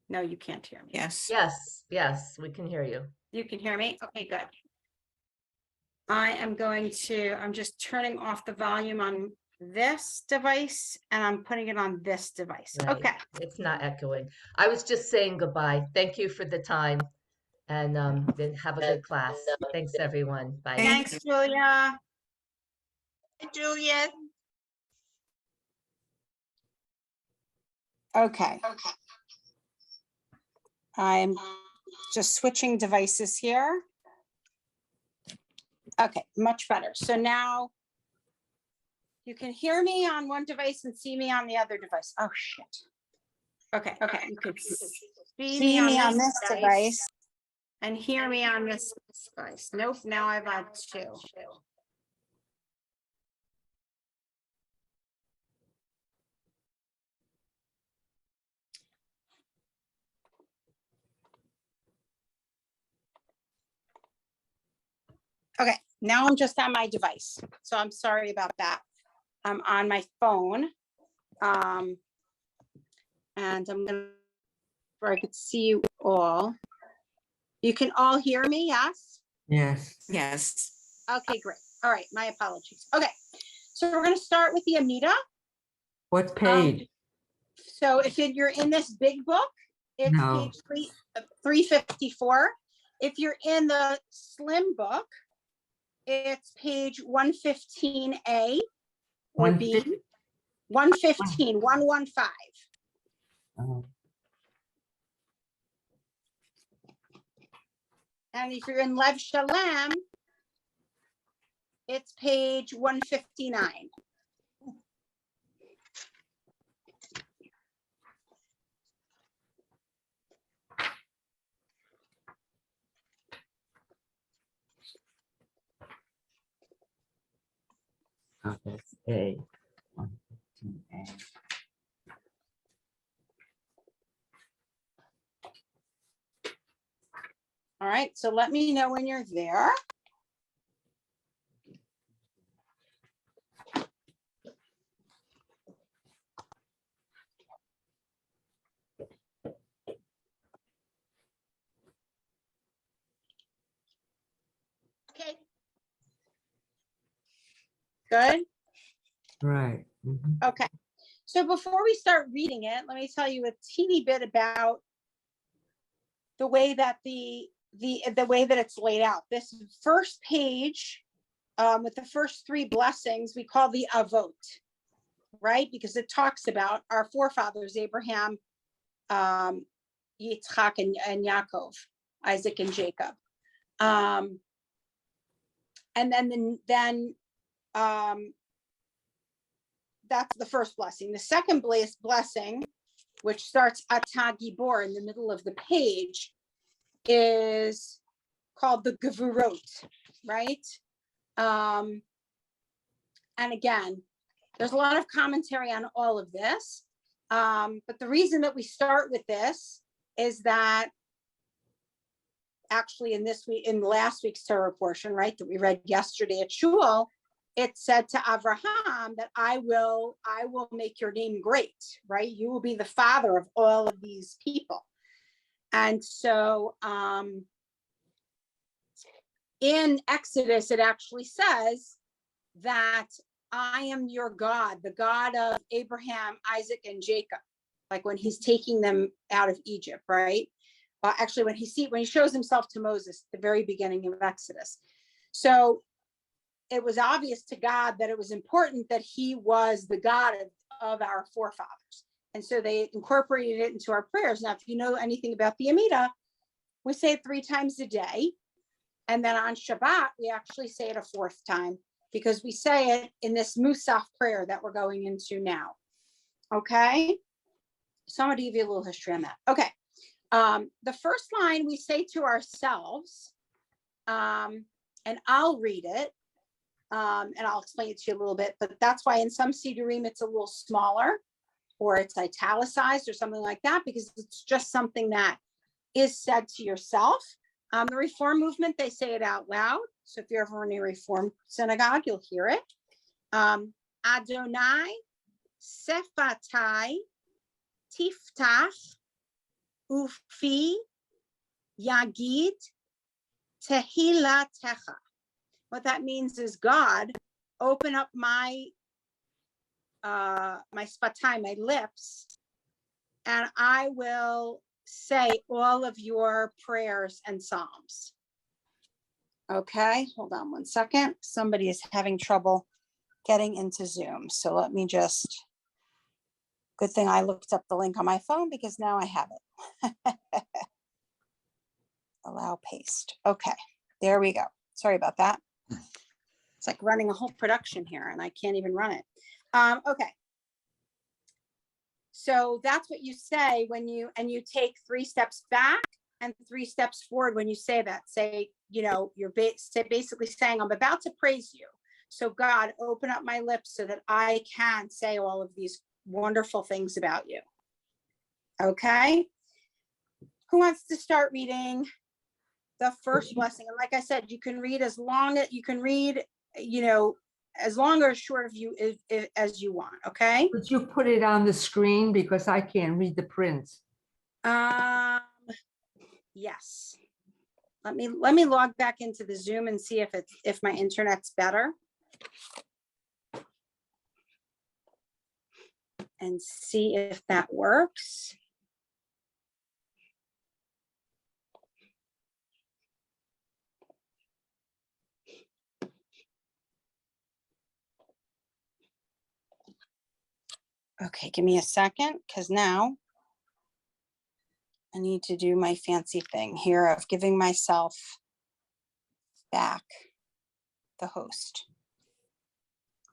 No, you can't hear me. Yes. Yes, we can hear you. You can hear me? Okay, good. I'm just turning off the volume on this device and I'm putting it on this device. Right. Okay. It's not echoing. I was just saying goodbye. Thank you for the time and then have a good class. Thanks, everyone. Bye. Thanks, Julia. Juliet. Okay. I'm just switching devices here. Okay, much better. So now you can hear me on one device and see me on the other device. Oh, shit. Okay. You can see me on this device and hear me on this device. Nope, now I've got two. Okay, now I'm just on my device. So I'm sorry about that. I'm on my phone. And I'm gonna, where I could see you all. You can all hear me, yes? Yes. Okay, great. All right, my apologies. Okay, so we're gonna start with the Amida. What page? So if you're in this big book, it's No. page 354. If you're in the slim book, it's page 115A or B. 115, 115. Oh, And if you're in Lev Shalem, it's page 159. that's A. 115A. All right, so let me know when you're there. Okay. Good. Right. Mhm. Okay. So before we start reading it, let me tell you a teeny bit about the way that the way that it's laid out. This first page with the first three blessings we call the Avot, right? Because it talks about our forefathers, Abraham, Yitzchak, and Yaakov, Isaac and Jacob. And then that's the first blessing. The second blessing, which starts Atah Gibor in the middle of the page, is called the Gevurot, right? And again, there's a lot of commentary on all of this. But the reason that we start with this is that actually in last week's Torah portion, right, that we read yesterday at Shul, it said to Abraham that I will make your name great, right? You will be the father of all of these people. And so in Exodus, it actually says that I am your God, the God of Abraham, Isaac, and Jacob, like when he's taking them out of Egypt, right? Actually, when he shows himself to Moses at the very beginning of Exodus. So it was obvious to God that it was important that he was the God of our forefathers. And so they incorporated it into our prayers. Now, if you know anything about the Amida, we say it 3 times a day. And then on Shabbat, we actually say it a 4th time because we say it in this Musaf prayer that we're going into now. Okay. So I'm going to give you a little history on that. Okay. The first line we say to ourselves, and I'll read it, and I'll explain it to you a little bit, but that's why in some Sidurim it's a little smaller or it's italicized or something like that, because it's just something that is said to yourself. The Reform movement, they say it out loud. So if you're ever in a Reform synagogue, you'll hear it. Adonai Sefatai Tiftach ufi yagid tehilatecha. What that means is, God, open up my spatai, my lips, and I will say all of your prayers and psalms. Okay, hold on one second. Somebody is having trouble getting into Zoom. So let me just, good thing I looked up the link on my phone because now I have it. Allow paste. Okay, there we go. Sorry about that. It's like running a whole production here and I can't even run it. Okay. So that's what you say when you take 3 steps back and 3 steps forward when you say that. Say, you know, you're basically saying, I'm about to praise you. So God, open up my lips so that I can say all of these wonderful things about you. Okay. Who wants to start reading the first blessing? And like I said, you can read as long as you can read, you know, as long or as short of you as you want. Okay. Could you put it on the screen because I can't read the print? Yes. Let me log back into the Zoom and see if my internet's better. And see if that works. Okay, give me a second, because now I need to do my fancy thing here of giving myself back the host.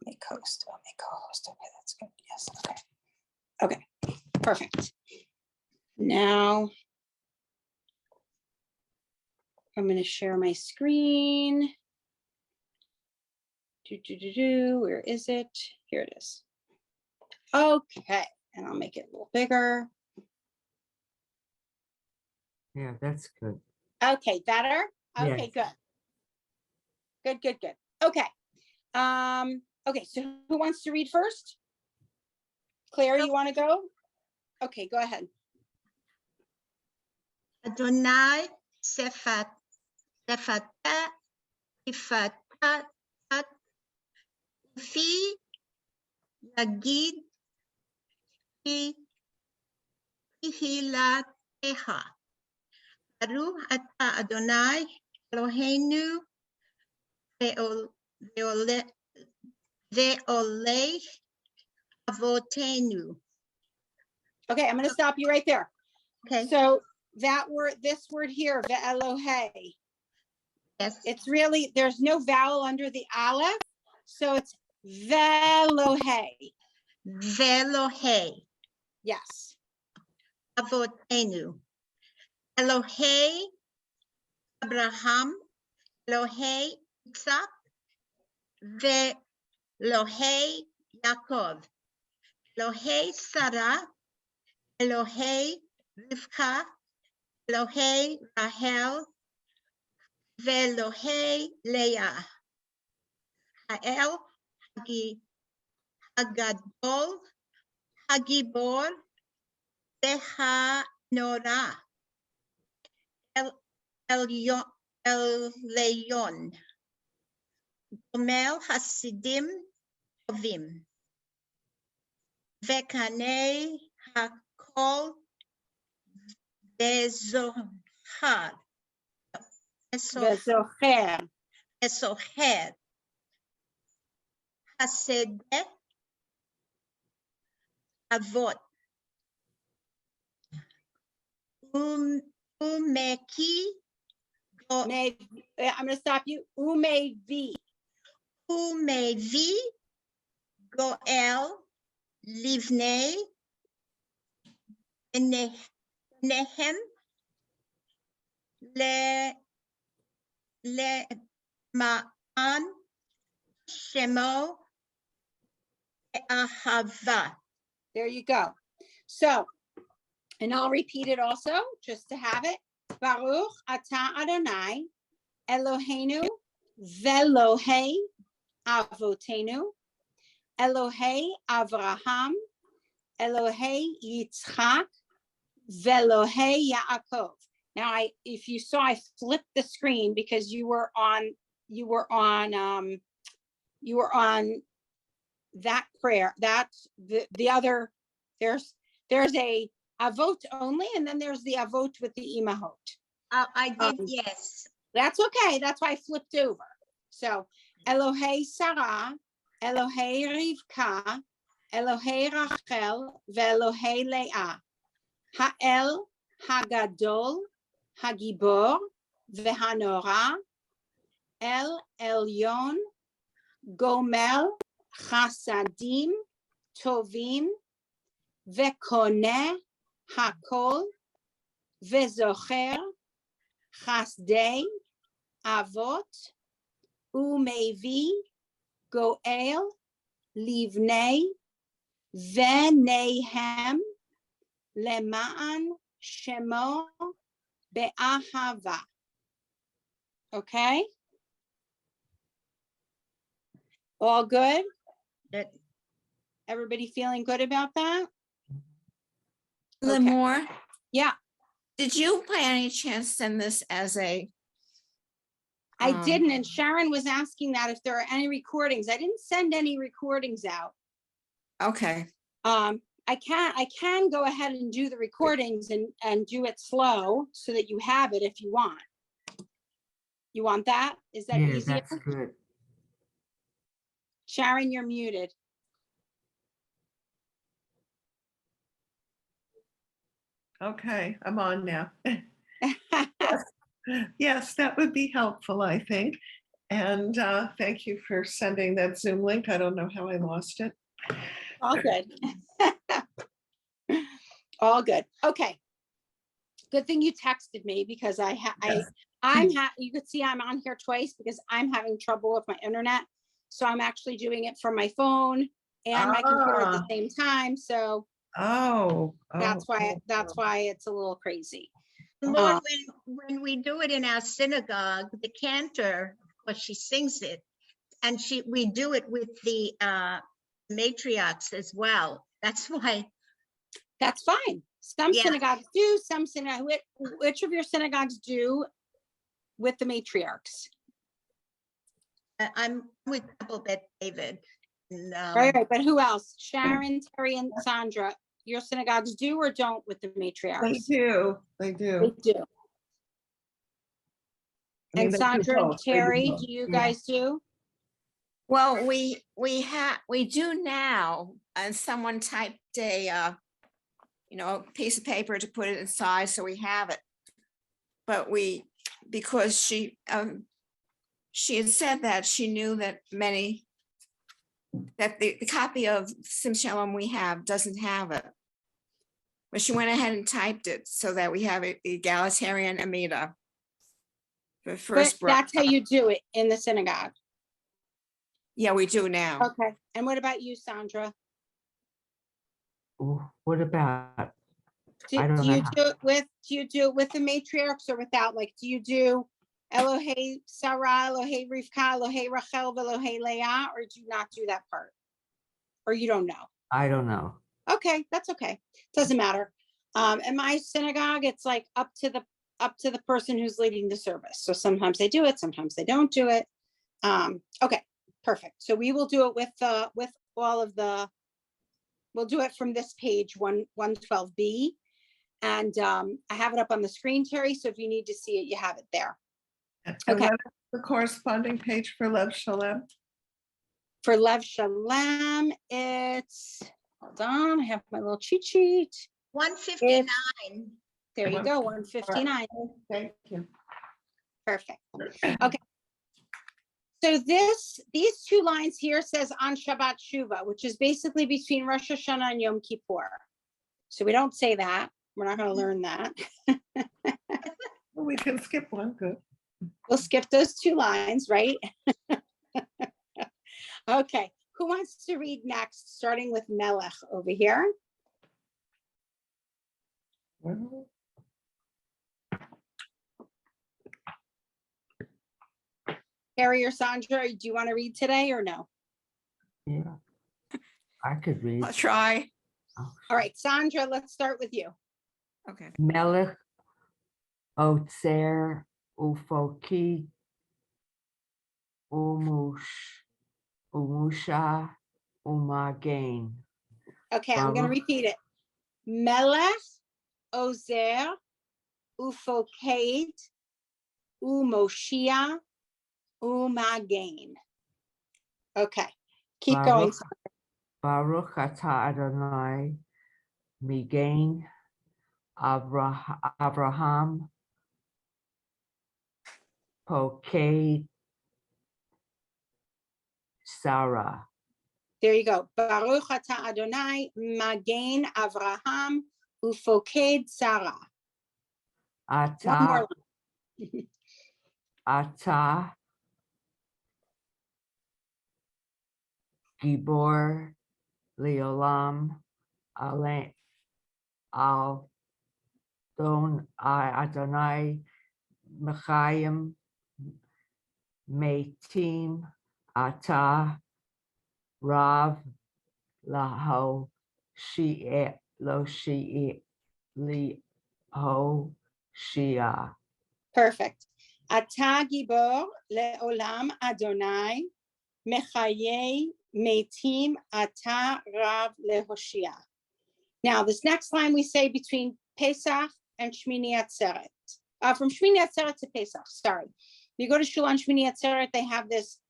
Make host, oh, make co-host. Okay, that's good. Yes, okay. Okay, perfect. Now I'm going to share my screen. Where is it? Here it is. Okay, and I'll make it a little bigger. Yeah, that's good. Okay, better? Okay, Yes. good. Good. Okay. Okay, so who wants to read first? Claire, you want to go? Okay, go ahead. Adonai Sefata Ifata Fi Yagid Ihilateha. Baruch Ata Adonai Eloheinu Ve'oleh Avotenu. Okay, I'm going to stop you right there. Okay. So that word, this word here, ve'elohe, Yes. it's really, there's no vowel under the aleph, so it's ve'elohe. Ve'elohe Yes. Avotenu. Elohe Abraham, Elohe Isaac, Ve'elohe Yaakov, Elohe Sarah, Elohe Rivka, Elohe Rahel, Ve'elohe Leah. Ha'el Hagadol, Hagibor, Ve'hanorah. Elyon, Gomel Hasidim Tovim, Vekanei Hakol Bezohar, Ve'zocher. Bezoher, Hasedeh Avot, Umeki I'm going to stop you. Umevi. Umevi Goel Livnei Nehem Le Ma'an Shemo Ahava. There you go. So, and I'll repeat it also, just to have it. Baruch Ata Adonai Eloheinu Ve'elohei Avotenu Elohei Avraham Elohei Yitzchak Velohei Yaakov. Now, if you saw, I flipped the screen because you were on that prayer. That's the other, there's a avot only, and then there's the avot with the imahot. I did, yes. That's okay. That's why I flipped over. So Elohei Sarah, Elohei Rivka, Elohei Rachel, veElohei Leah. Ha'el Hagadol, Hagibor, veHanora, El Elyon, Gomel, Chasadim, Tovim, veKoneh, Hakol, veZocher, Chasdei, Avot, Umevi, Goel, Livnei, Venehem, Leman, Shemo, Be'ahava. Okay? All good? That- Everybody feeling good about that? Okay. Lymor, Yeah, did you by any chance send this as a? I um, didn't. And Sharon was asking that if there are any recordings. I didn't send any recordings out. Okay, I can go ahead and do the recordings and do it slow so that you have it if you want. You want that? Is that Yeah, easier? that's good. Sharon, you're muted. Okay, I'm on now. Yes, that would be helpful, I think. And thank you for sending that Zoom link. I don't know how I lost it. All good. All good. Okay. Good thing you texted me because you could see I'm on here twice because I'm having trouble with my internet. So I'm actually doing it from my phone and my computer at the Ah. same time. So Oh. that's why it's a little crazy. Lord, when we do it in our synagogue, the cantor, of course, she sings it, and we do it with the matriarchs as well. That's why. That's fine. Some Yeah. synagogues do, some synagogues, which of your synagogues do with the matriarchs? I'm with Double Bet David. And, Right, but who else? Sharon, Terry, and Sandra, your synagogues do or don't with the They matriarchs? do. They They do. do. I mean, And they do Sandra and both. They do Terry, both. do you Yeah. guys do? well, we do now, and someone typed a piece of paper to put it inside, so we have it. But because she had said that she knew that that the copy of Sim Shalom we have doesn't have it. But she went ahead and typed it so that we have the egalitarian Amida. The But first, that's how you do it in the synagogue. yeah, we do now. Okay. And what about you, Sandra? Ooh, what about? Do I don't you know. do it with the matriarchs or without? Like, do you do Elohei Sarah, Elohei Rivka, Elohei Rachel, Elohei Leah, or do you not do that part? Or you don't know? I don't know. Okay, that's okay. Doesn't matter. In my synagogue, it's like up to the person who's leading the service. So sometimes they do it, sometimes they don't do it. Okay, perfect. So we will do it with all of the. We'll do it from this page 112B, and I have it up on the screen, Terry. So if you need to see it, you have it there. And Okay. what is the corresponding page for Lev Shalem? For Lev Shalem, it's, hold on, I have my little cheat sheet. 159. There you go, 159. Thank you. Perfect. Okay. So these two lines here says on Shabbat Shuva, which is basically between Rosh Hashanah and Yom Kippur. So we don't say that. We're not going to learn that. Well, we can skip one. Good. We'll skip those two lines, right? Okay. Who wants to read next, starting with Melech over here? Well, Harry or Sandra, do you want to read today or no? Yeah. I could read. I'll try. All right, Sandra, let's start with you. Okay. Melech Otzer Ufoki Umusha Umagain. Okay, I'm gonna Baruch. repeat it. Melech, Ozer, Ufoked, Umoshia, Umagain. Okay, keep going. Baruch Atah Adonai Migain Abraham Poked Sarah. There you go. Baruch atah Adonai, Magain Avraham, Ufoked Sarah. One more. Atah Gibor Leolam Al Don Adonai Mechayim Metim Atah Rav Laho Shi'e Lo Shi'e Liho Shia. Perfect. Ata gibor leolam Adonai, mechaye metim ata rav lehoshia. Now, this next line we say between Pesach and Shmini Atzeret. From Shmini Atzeret to Pesach, sorry. You go to Shul on Shmini Atzeret, they have this,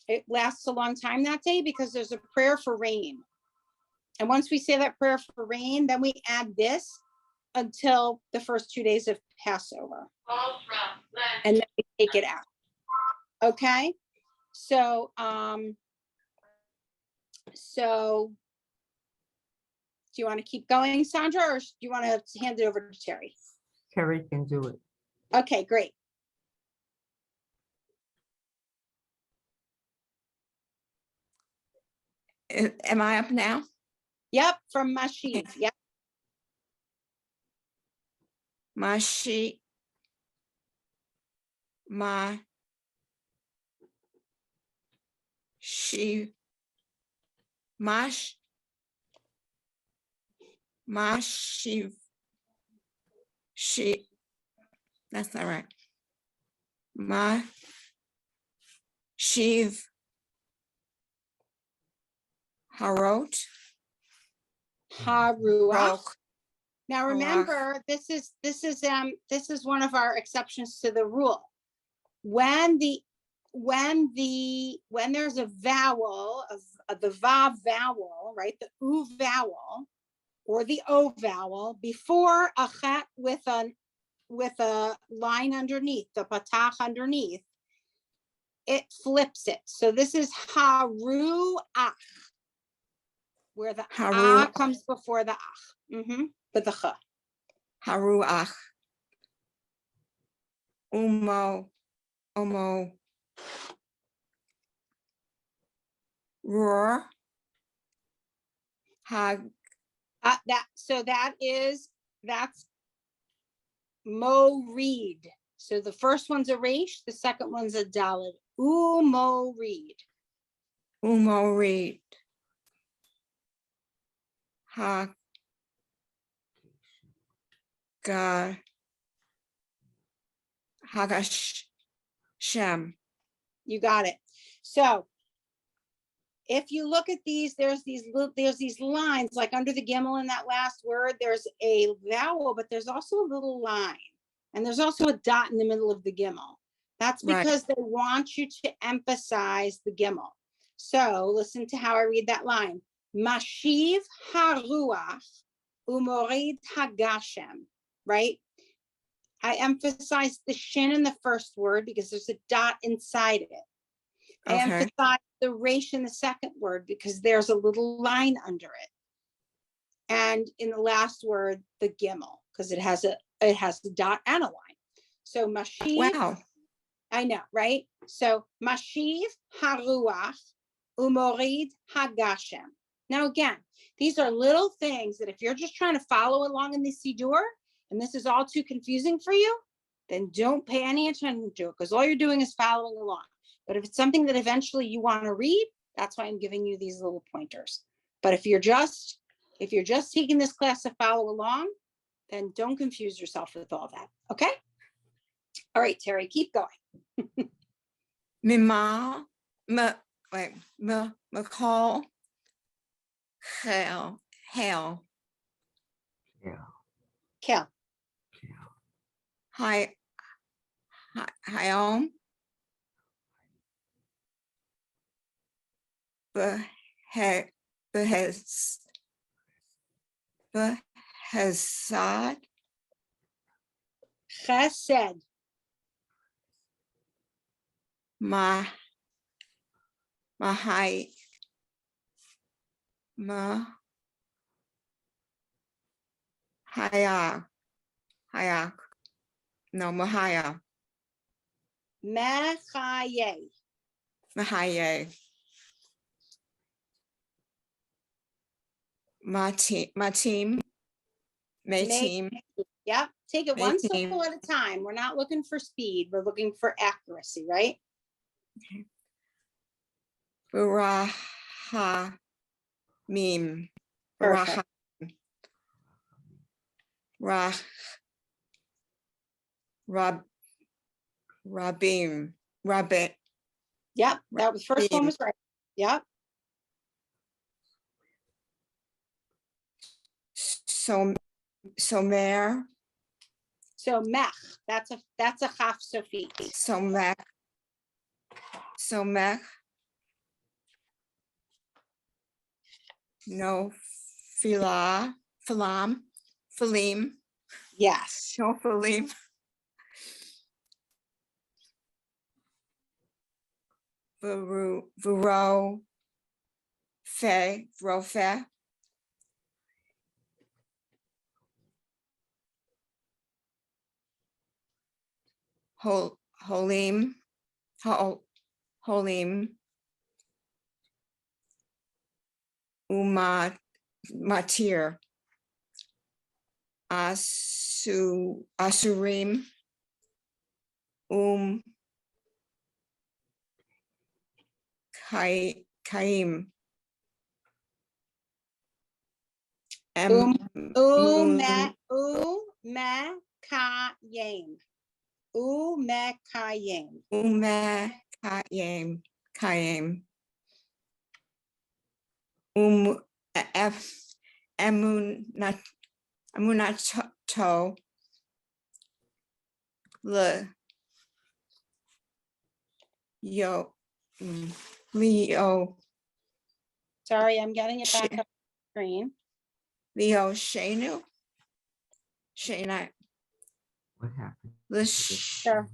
it lasts a long time that day because there's a prayer for rain. And once we say that prayer for rain, then we add this until the first 2 days of Passover. And then we take it out. Okay. So do you want to keep going, Sandra, or do you want to hand it over to Terry? Terry can do it. Okay, great. Am I up now? Yep, from Mashiv. Yep. Mashi. Ma. She. Mash. Mashiv. She. That's not right. Ma. Shiv. Harot. Haruach. Rok. Now remember, this is one of our exceptions to the rule. When there's a vowel of the vav vowel, right? The u vowel or the o vowel before a chet with a line underneath, the patach underneath, it flips it. So this is haruach, where the ah comes before the ach, with the ch. Haruach. Umo. Omo. Roar. Hag. That's mo read. So the first one's a resh, the second one's a dalet. Mo read. Umo read. Hag. Ga. Hagash. Shem. You got it. So if you look at these, there's these lines, like under the gimel in that last word, there's a vowel, but there's also a little line. And there's also a dot in the middle of the gimel. That's because they want you to emphasize the gimel. So listen to how I read that line. Mashiv haruach umorid hagashem, right? I emphasize the shin in the first word because there's a dot inside it. I emphasize the resh in the second word because there's a little line under it. And in the last word, the gimel, because it has a dot and a line. So mashiv. Wow. I know, right? So mashiv haruach umorid hagashem. Now again, these are little things that if you're just trying to follow along in the Siddur, and this is all too confusing for you, then don't pay any attention to it because all you're doing is following along. But if it's something that eventually you want to read, that's why I'm giving you these little pointers. But if you're just taking this class to follow along, And don't confuse yourself with all that. Okay. All right, Terry, keep going. Mima, McCall, Hail, Yeah. Kel, Hi, Hyom, Behesad, Chesed, Mahai, Hayak, no, Mahaya, Mechaye, Mahaye, Matim, Mayteam, Yep. Take it one Mayteam, syllable at a time. We're not looking for speed. We're looking for accuracy, right? Baraha, Mim, Perfect. Baraha, Rabim, Rabbit, Yep. That was first one was right. Yep. Somer, So mech, that's a chaf sofi. Somek, no, Philim, Yes. no, Philim, Vero, Fe, Holim, Matir, Asurim, Kaim, Umekayim. Umekayim. Kayim, Emunato, Leo, Sorry, I'm getting it back up screen. Leo Shanu, Shana, What happened? Sure.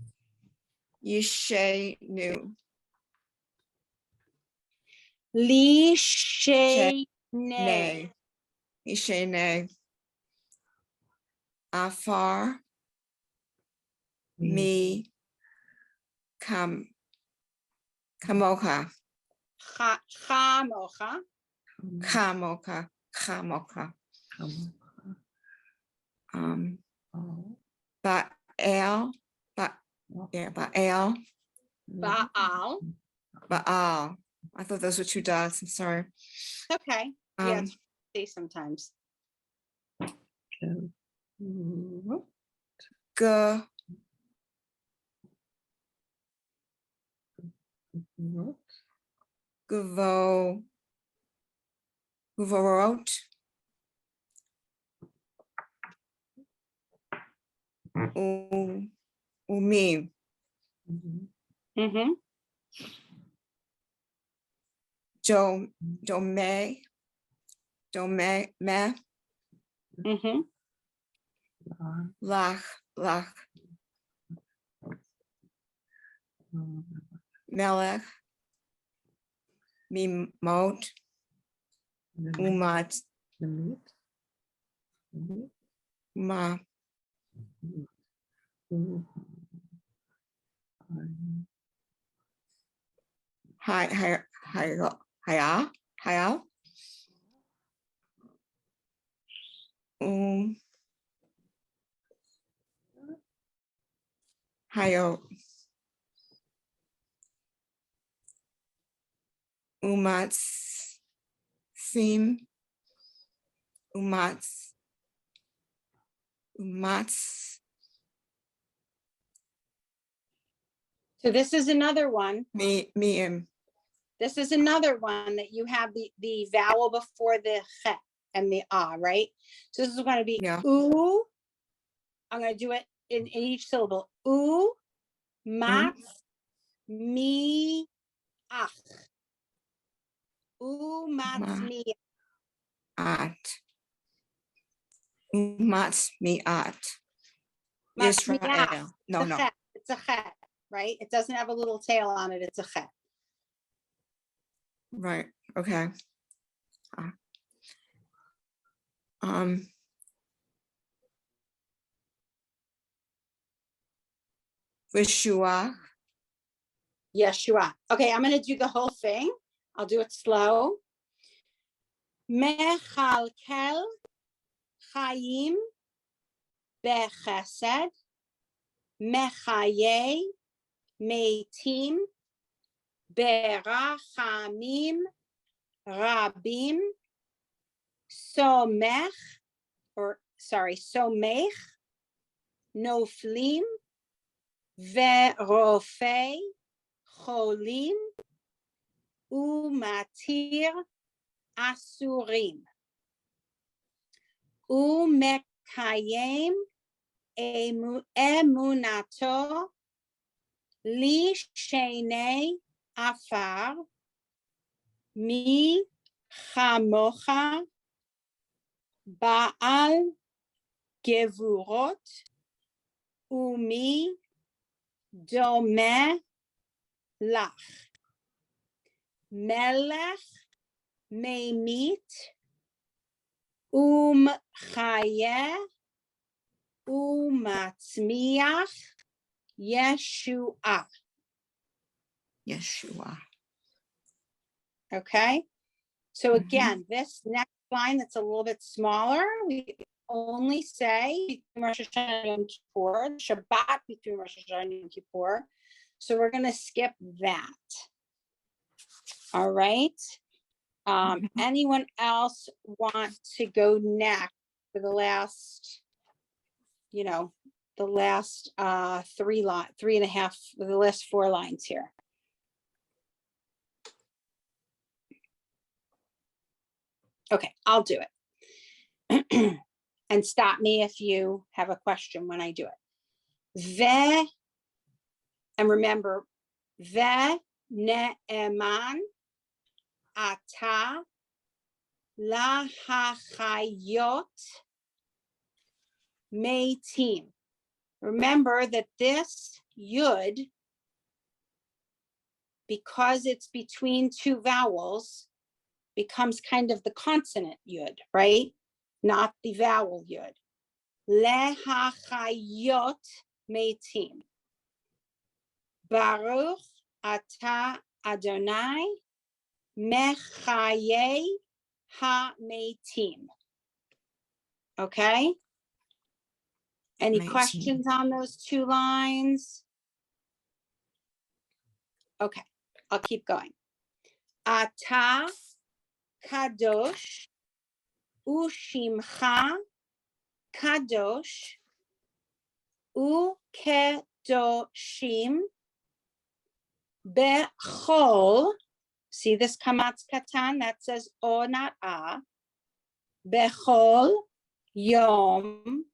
Yishanu, Lishene. Nay, Yishane, Afar, me, Kamoka, Chamocha. Kamoka, Baal, Baal. Baal. I thought those were two dots. I'm sorry. Okay. Yeah, it's say sometimes. G, Guvorot, Umi, Mm-hmm. Dome, Me, Mm-hmm. Lach, Melech, Mimot, Umat, Ma, Haya, Hayo, Umats, Sim, Umats, Mats, So this is another one. me, This is another one that you have the vowel before the chet and the ah, right? So this is going to be Yeah. oo. I'm going to do it in each syllable. Oo, mat, me, ach. Oo, mat, Ma- me. at. Mats, me, at. Mat, me, ach. Israel. No, It's a no. chet. It's a chet, right? It doesn't have a little tail on it. It's a chet. Right, okay. Um, Vishua, Yeshua. Okay, I'm going to do the whole thing. I'll do it slow. Mechalkel chayim bechesed mechaye meitim berachamim rabim somech somech noflim verofei cholim umatir asurim umekayem emunato li shenei afar mi chamocha baal gevurot umi dome lach melech meimit chaye umatzmiach Yeshua. Yeshua. Okay. So Mhm. again, this next line that's a little bit smaller, we only say between Rosh Hashanah and Yom Kippur, Shabbat between Rosh Hashanah and Yom Kippur. So we're going to skip that. All right. Anyone else want to go next for the last, the last 3.5, the last 4 lines here? Okay, I'll do it. And stop me if you have a question when I do it. And remember, ne'eman ata lahachayot meitim. Remember that this yud, because it's between 2 vowels, becomes kind of the consonant yud, right? Not the vowel yud. Lehachayot meitim. Baruch ata Adonai mechaye ha-meitim. Okay? Any Meitim. questions on those 2 lines? Okay, I'll keep going. Ata kadosh ushimcha kadosh ukedoshim bechol. See this kamatz katan that says o, not a. Bechol yom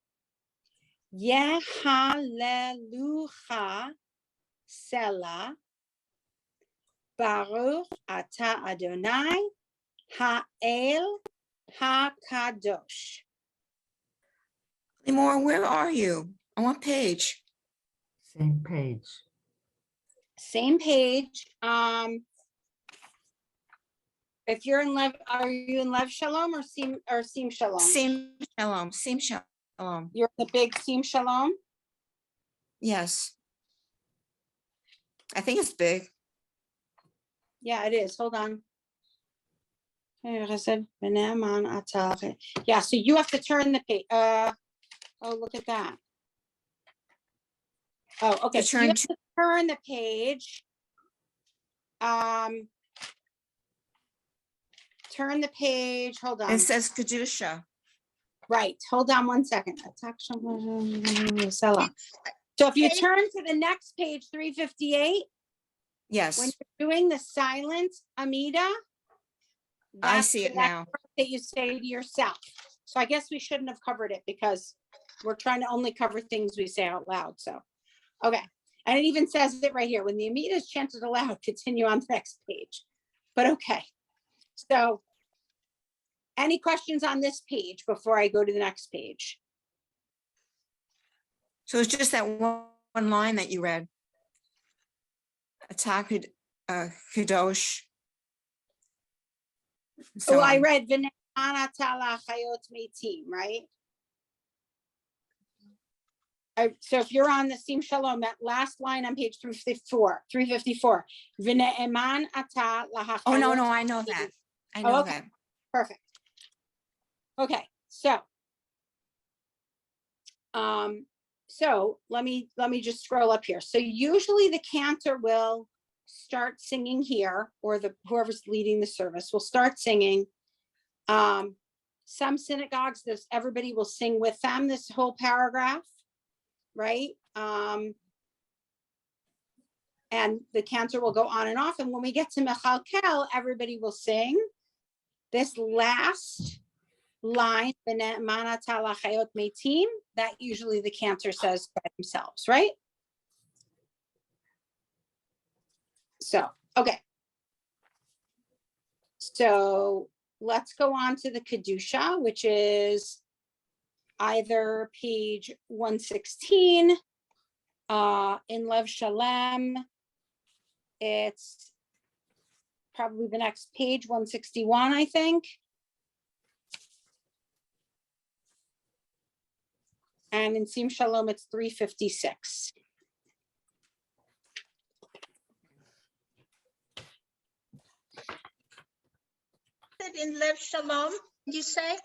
yehalelucha sela baruch ata Adonai ha'el hakadosh. Lymor, where are you? On what page? Same page. Same page. If you're in Lev, are you in Lev Shalom or Sim Shalom? Sim Shalom, Sim Shalom. You're in the big Sim Shalom? Yes. I think it's big. Yeah, it is. Hold on. Yeah, so you have to turn the page. Oh, look at that. Oh, okay. So you have to turn the page. Turn the page. Hold on. It says Kedusha. Right, hold on one second. Selah. So if you Okay. turn to the next page, 358, when Yes, you're doing the silent Amida, I that's see the it next now. part that you say to yourself. So I guess we shouldn't have covered it because we're trying to only cover things we say out loud, so. Okay, and it even says it right here, when the Amida is chanted aloud, continue on the next page. But okay, so any questions on this page before I go to the next page? So it's just that one line that you read. Attack Kadosh. So Oh, I on. read V'ne'eman atah la'chayot metim, right? So if you're on the Sim Shalom, that last line on page 354, V'ne'eman atah la'chayot. Oh, no, I know that. I know okay. that. Perfect. Okay, so let me just scroll up here. So usually the cantor will start singing here, or whoever's leading the service will start singing. Some synagogues, everybody will sing with them this whole paragraph, right? And the cantor will go on and off. And when we get to Mechalkel, everybody will sing this last line, V'ne'eman atah la'chayot metim, that usually the cantor says by themselves, right? So, okay. So let's go on to the Kedusha, which is either page 116, in Lev Shalem. It's probably the next page, 161, I think. And in Sim Shalom, it's 356. In Lev Shalom, did you say?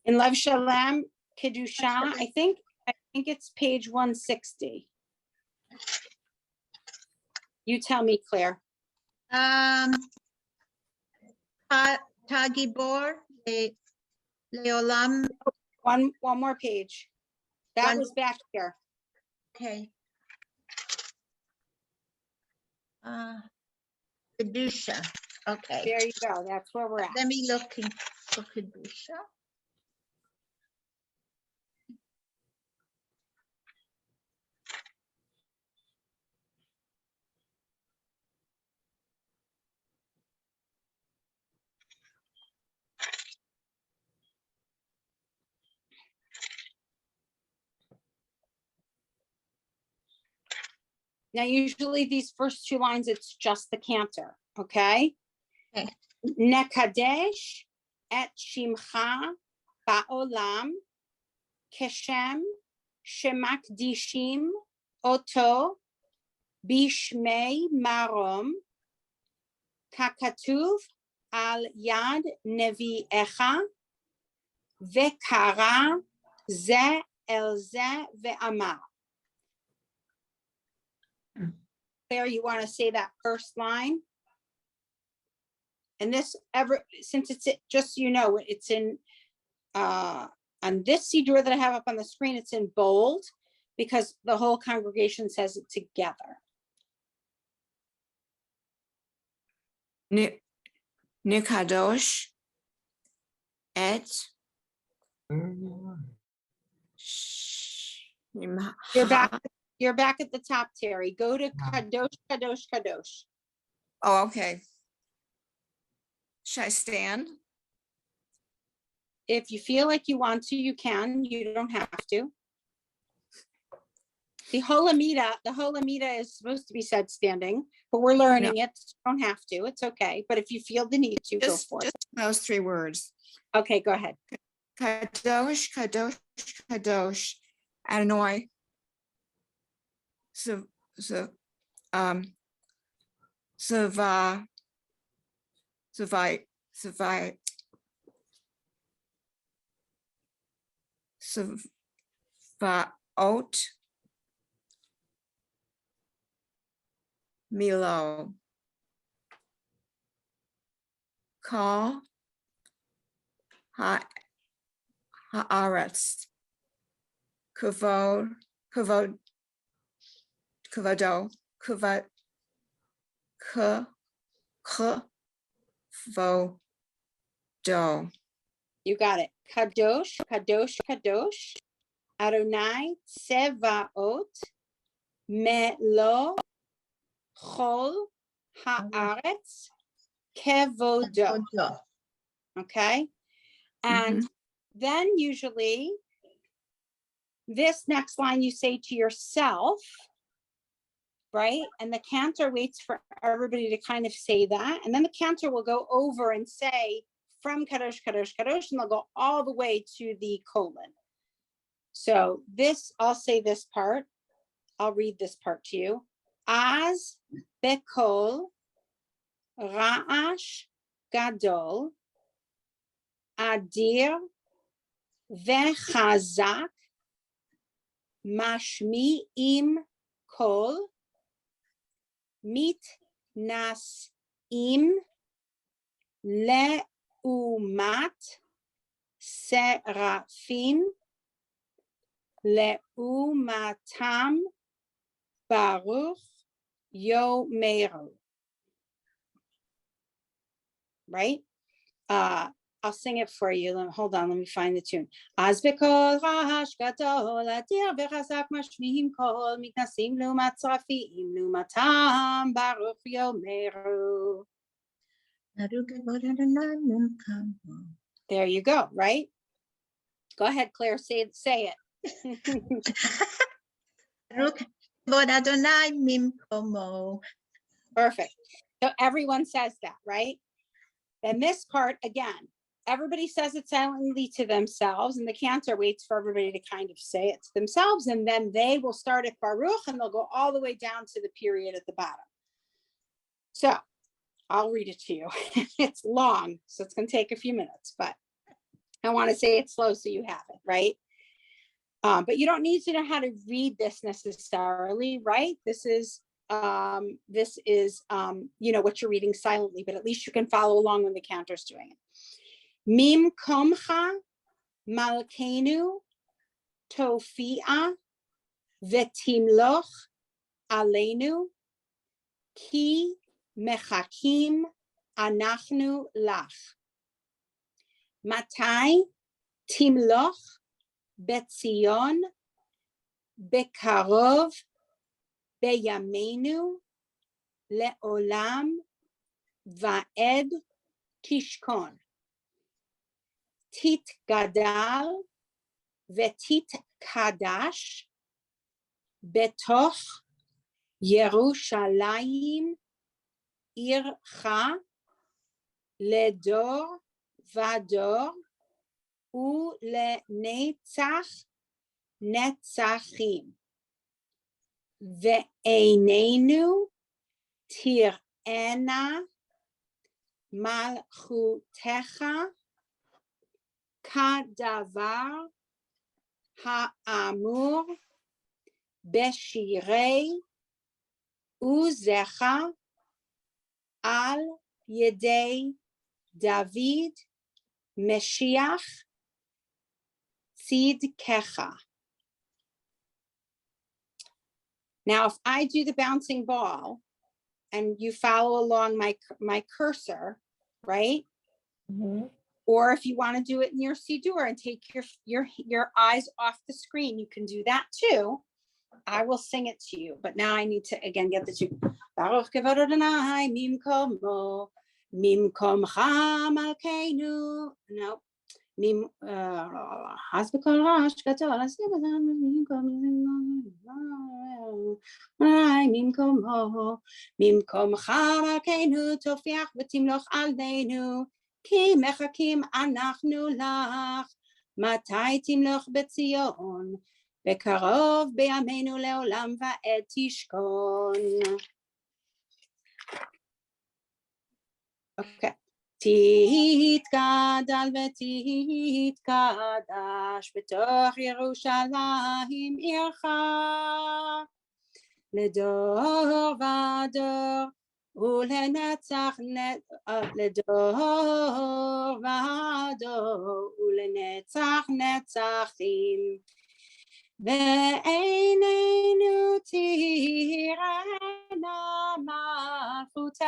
In Lev Shalem, Kedusha, I think it's page 160. You tell me, Claire. Tagibor, Leolam. One more page. That One- was back here. Okay. Kedusha, okay. There you go. That's where we're at. Let me look for Kedusha. Now, usually these first two lines, it's just the cantor, okay? Okay. Nekadesh et shimcha ba'olam keshem shemakdishim oto bishmei marom kakatuv al yad nevi'echa vekara ze el ze ve'amar. Claire, you want to say that first line? And this since it's just, you know, it's in on this Siddur that I have up on the screen, it's in bold because the whole congregation says it together. Nikadosh et You're back at the top, Terry. Go to Kadosh, Kadosh, Kadosh. Oh, okay. Should I stand? If you feel like you want to, you can. You don't have to. The whole Amida is supposed to be said standing, but we're learning it. You don't have to. It's okay. But if you feel the need to, go for it. Just those three words. Okay, go ahead. Kadosh, Kadosh, Kadosh, Adonai. Savaot Milo. Call haaretz, kavod, kavod, kavodo, kavod, kavodo. You got it. Kadosh, kadosh, kadosh. Adonai Tsevaot Melo Chol Haaretz Kevodo. Kodo. Okay. And then usually this next line you say to yourself, right? And the cantor waits for everybody to kind of say that. And then the cantor will go over and say from Kadosh, Kadosh, Kadosh, and they'll go all the way to the colon. So this, I'll say this part. I'll read this part to you. Az bekol ra'ash gadol adir vechazak mashmi'im kol mitnasim leumat serafim leumatam baruch yomeru. Right? I'll sing it for you. Hold on, let me find the tune. Az bekol rahash gadol adir vechazak mashmi'im kol mitnasim leumat serafim leumatam baruch yomeru. There you go, right? Go ahead, Claire, say it. Kavod Adonai mimkomo. Perfect. So everyone says that, right? Then this part, again, everybody says it silently to themselves, and the cantor waits for everybody to kind of say it to themselves, and then they will start at Baruch, and they'll go all the way down to the period at the bottom. So I'll read it to you. It's long, so it's going to take a few minutes, but I want to say it slow so you have it, right? But you don't need to know how to read this necessarily, right? This is what you're reading silently, but at least you can follow along when the cantor's doing it. Mim komcha malkeinu tofia vetimloch aleinu ki mechakim anachnu lach. Matai timloch betzion bekarov beyamenu leolam vaed tishkon. Tit gadal vetit kadash betoch Yerushalayim ircha ledor vador ulenetzach netzachim ve'einenu tir'ena malchutecha kadavar ha'amur beshirei uzecha al yedei David Meshiach Tzidkecha. Now, if I do the bouncing ball and you follow along my cursor, right? Mhm. Or if you want to do it in your Siddur and take your eyes off the screen, you can do that too. I will sing it to you, but now I need to again get the two. Baruch kavod Adonai mimkomo mimkomcha malkeinu. No, mim hasbekol rash gadol mimkomo mimkomcha malkeinu tofiach v'timloch aldeinu ki mechakim anachnu lach matai timloch betzion bekarov beyamenu leolam vaed tishkon. Okay. Tit gadal vetit kadash betoch Yerushalayim ircha ledor vador ולנצח לדור ודור, ולנצח נצחים. ועינינו תראנה מלכותך,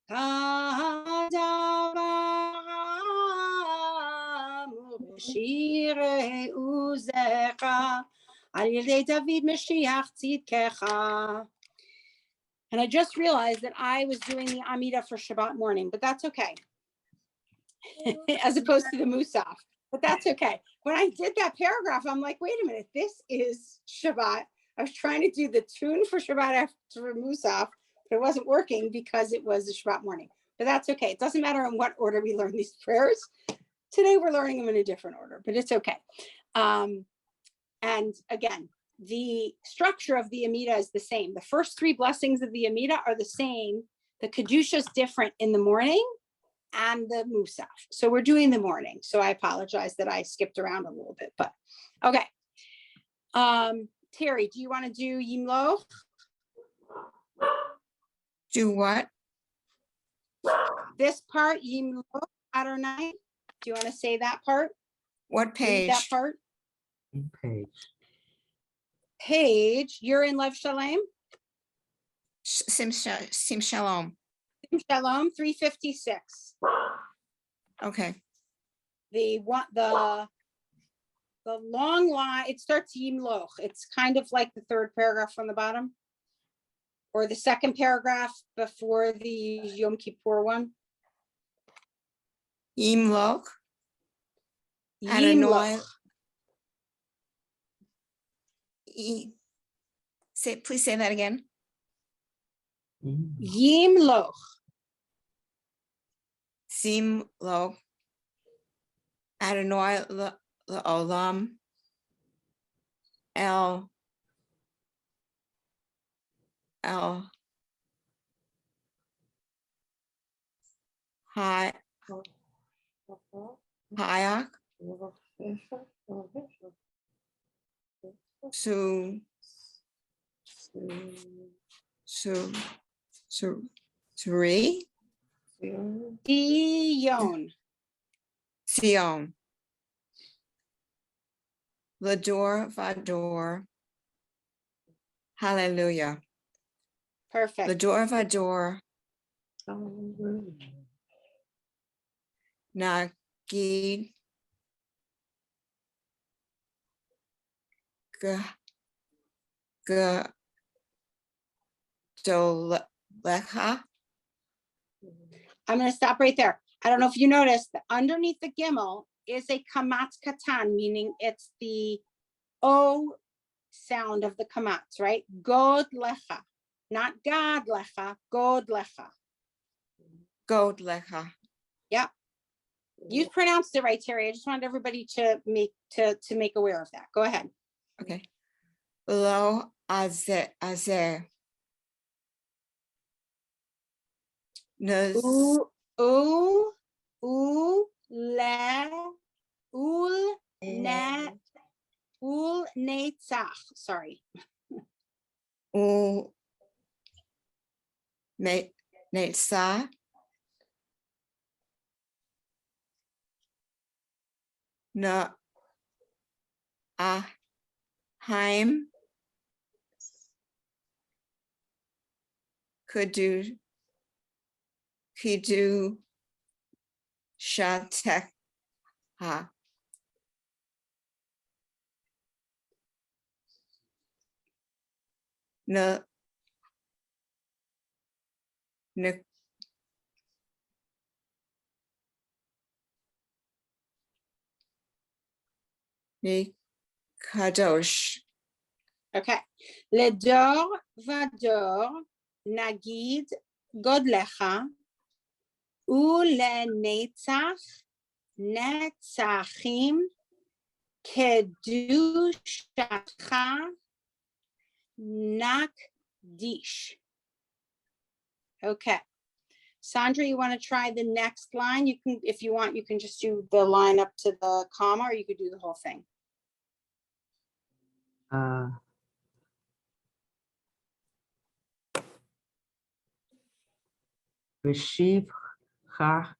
כדבר אמור בשירי עוזך, על ידי דוד משיח צדקך. And I just realized that I was doing the Amida for Shabbat morning, but that's okay. As opposed to the Musaf, but that's okay. When I did that paragraph, I'm like, wait a minute, this is Shabbat. I was trying to do the tune for Shabbat after Musaf, but it wasn't working because it was a Shabbat morning. But that's okay. It doesn't matter in what order we learn these prayers. Today we're learning them in a different order, but it's okay. And again, the structure of the Amida is the same. The first three blessings of the Amida are the same. The Kedusha is different in the morning and the Musaf. So we're doing the morning. So I apologize that I skipped around a little bit, but okay. Terry, do you want to do Yimloch? Do what? This part, Yimloch Adonai. Do you want to say that part? What Read page? that part. Page. Page, you're in Lev Shalem. Sim Shalom. Shalom 356. Okay. The long line, it starts Yimloch. It's kind of like the third paragraph from the bottom, or the second paragraph before the Yom Kippur one. Yimloch. Adonai. Please say that again. Yimloch. Simloch. Adonai Olam. El Hayak. Suri. Sion. Lador Vador. Hallelujah. Perfect. Lador Vador. Nagid. Dolecha. I'm going to stop right there. I don't know if you noticed that underneath the Gimel is a kamatz katan, meaning it's the O sound of the kamatz, right? God lecha, not God lecha, God lecha. God lecha. Yep. You pronounced it right, Terry. I just wanted everybody to make aware of that. Go ahead. Okay. Lo azer. Netzach. Sorry. Netzach. Na Haim. Kidu Shatecha. Na Kadosh. Okay. Ledor vador nagid godlecha ulenetzach netzachim kedushacha nakdish. Okay. Sandra, you want to try the next line? You can, if you want, you can just do the line up to the comma, or you could do the whole thing. Veshivcha.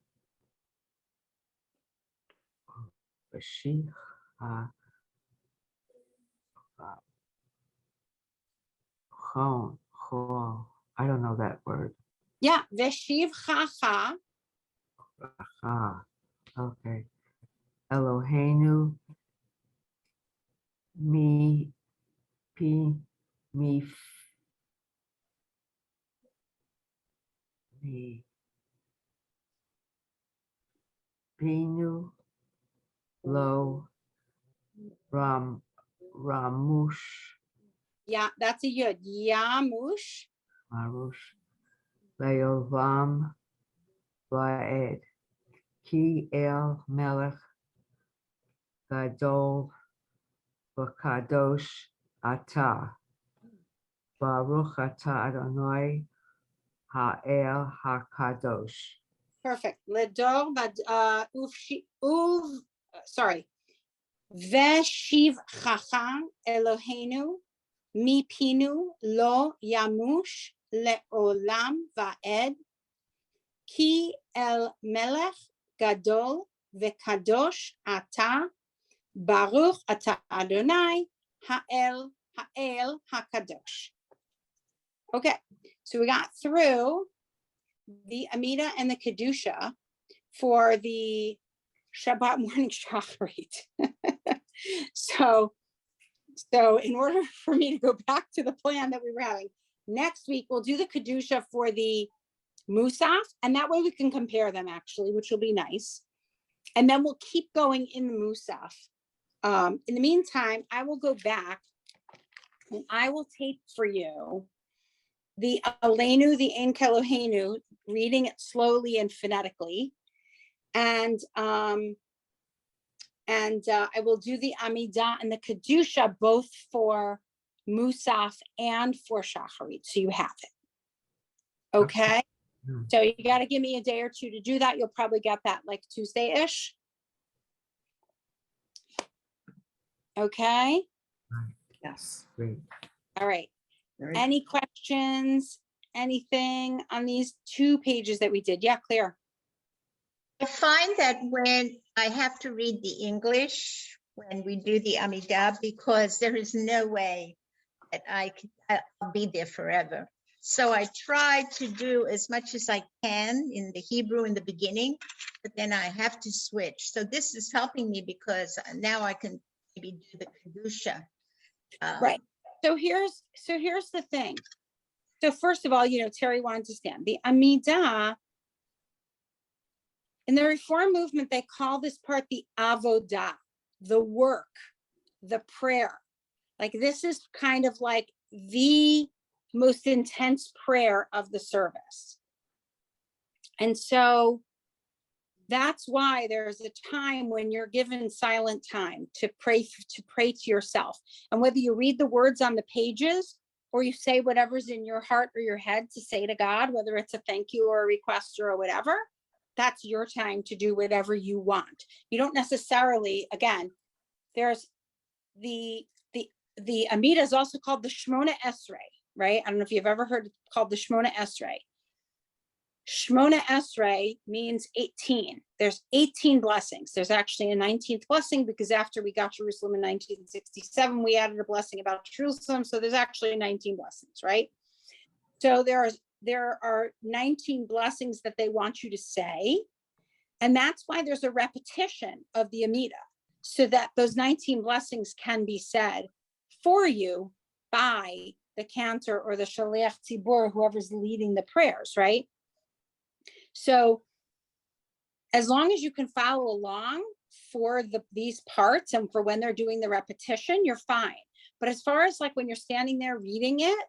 Veshivcha. I don't know that word. Yeah, veshiv chacha. Okay. Eloheinu, mi, pi, mi, mi, pinu, lo, ramush, Yeah, that's a yud. Yamush. marush, leovam, vaed, ki el melech, gadol, v'kadosh, ata, baruch ata Adonai, ha'el ha'kadosh. Perfect. Ledor sorry. Veshiv chacha Eloheinu mipinu lo yamush leolam vaed ki el melech gadol vekadosh ata baruch ata Adonai ha'el hakadosh. Okay, so we got through the Amida and the Kedusha for the Shabbat morning shacharit. So in order for me to go back to the plan that we were having, next week we'll do the Kedusha for the Musaf, and that way we can compare them actually, which will be nice. And then we'll keep going in the Musaf. In the meantime, I will go back and I will tape for you the Aleinu, the Ein Keloheinu, reading it slowly and phonetically. And I will do the Amidah and the Kedusha both for Musaf and for Shacharit, so you have it. Okay? So you got to give me a day or two to do that. You'll probably get that like Tuesday-ish. Okay? Yes. Great. All right. Very Any questions? Anything on these 2 pages that we did? Yeah, Claire. I find that when I have to read the English, when we do the Amidah, because there is no way that I'll be there forever. So I try to do as much as I can in the Hebrew in the beginning, but then I have to switch. So this is helping me because now I can maybe do the Kedusha. Right. So here's the thing. So first of all, Terry wanted to stand. The Amidah, in the Reform movement, they call this part the avodah, the work, the prayer. Like this is kind of like the most intense prayer of the service. And so that's why there's a time when you're given silent time to pray to yourself. And whether you read the words on the pages or you say whatever's in your heart or your head to say to God, whether it's a thank you or a request or whatever, that's your time to do whatever you want. You don't necessarily, again, there's the Amidah is also called the Shmona Esrei, right? I don't know if you've ever heard it called the Shmona Esrei. Shmona Esrei means 18. There's 18 blessings. There's actually a 19th blessing because after we got Jerusalem in 1967, we added a blessing about Jerusalem. So there's actually 19 blessings, right? So there are 19 blessings that they want you to say. And that's why there's a repetition of the Amidah, so that those 19 blessings can be said for you by the cantor or the Shaliach Tzibur, whoever's leading the prayers, right? So as long as you can follow along for these parts and for when they're doing the repetition, you're fine. But as far as like when you're standing there reading it,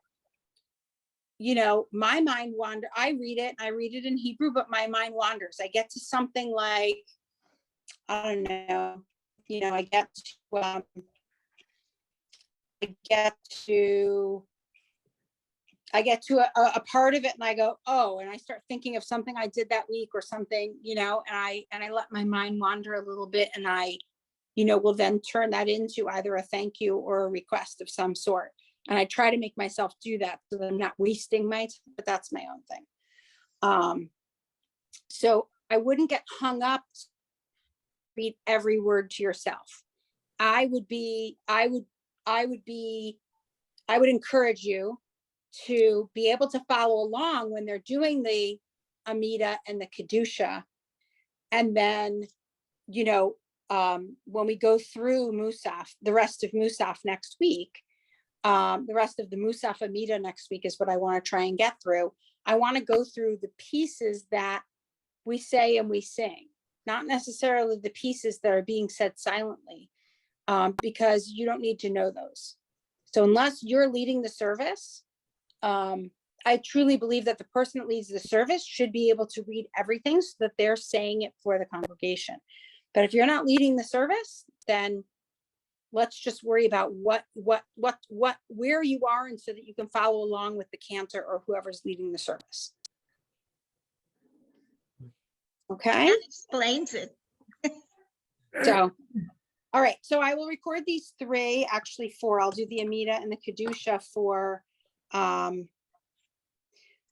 my mind wanders. I read it in Hebrew, but my mind wanders. I get to something like, I don't know, I get to a part of it and I go, oh, and I start thinking of something I did that week or something, and I let my mind wander a little bit, and I, will then turn that into either a thank you or a request of some sort. And I try to make myself do that so that I'm not wasting my time, but that's my own thing. So I wouldn't get hung up, read every word to yourself. I would encourage you to be able to follow along when they're doing the Amida and the Kedusha. And then, you know, when we go through Musaf, the rest of Musaf next week, the rest of the Musaf Amida next week is what I want to try and get through. I want to go through the pieces that we say and we sing, not necessarily the pieces that are being said silently, because you don't need to know those. So unless you're leading the service, I truly believe that the person that leads the service should be able to read everything so that they're saying it for the congregation. But if you're not leading the service, then let's just worry about where you are, and so that you can follow along with the cantor or whoever's leading the service. Okay, That explains it. so, all right, so I will record these three, actually four. I'll do the Amida and the Kedusha for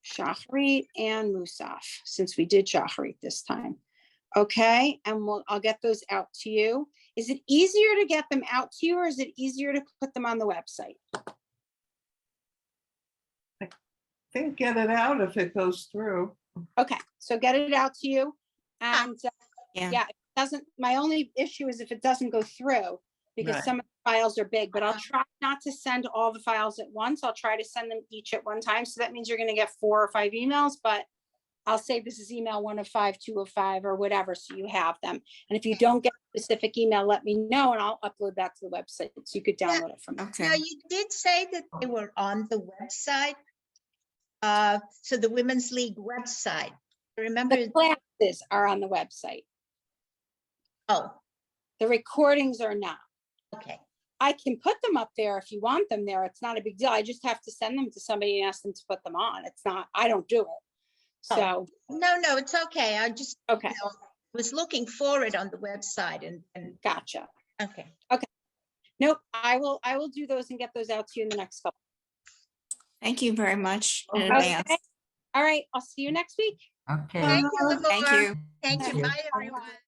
Shacharit and Musaf, since we did Shacharit this time. Okay, and I'll get those out to you. Is it easier to get them out to you, or is it easier to put them on the website? Think get it out if it goes through. Okay, so get it out to you. And Yeah. yeah, it doesn't, my only issue is if it doesn't go through, because Right. some of the files are big, but I'll try not to send all the files at once. I'll try to send them each at one time. So that means you're going to get 4 or 5 emails, but I'll say this is email 1 of 5, 2 of 5, or whatever, so you have them. And if you don't get a specific email, let me know and I'll upload that to the website so you could download it from there. Okay. Now, you did say that they were on the website. So the Women's League website. Remember, The classes are on the website. oh, The recordings are not. okay. I can put them up there if you want them there. It's not a big deal. I just have to send them to somebody and ask them to put them on. It's not, I don't do it. So, No, it's okay. I just okay, was looking for it on the website and gotcha. okay. Nope, I will do those and get those out to you in the next couple. Thank you very much in Okay. advance. All right, I'll see you next week. Okay. Thank you, Thank Lymor. you. Thank Thank you. you. Bye, everyone.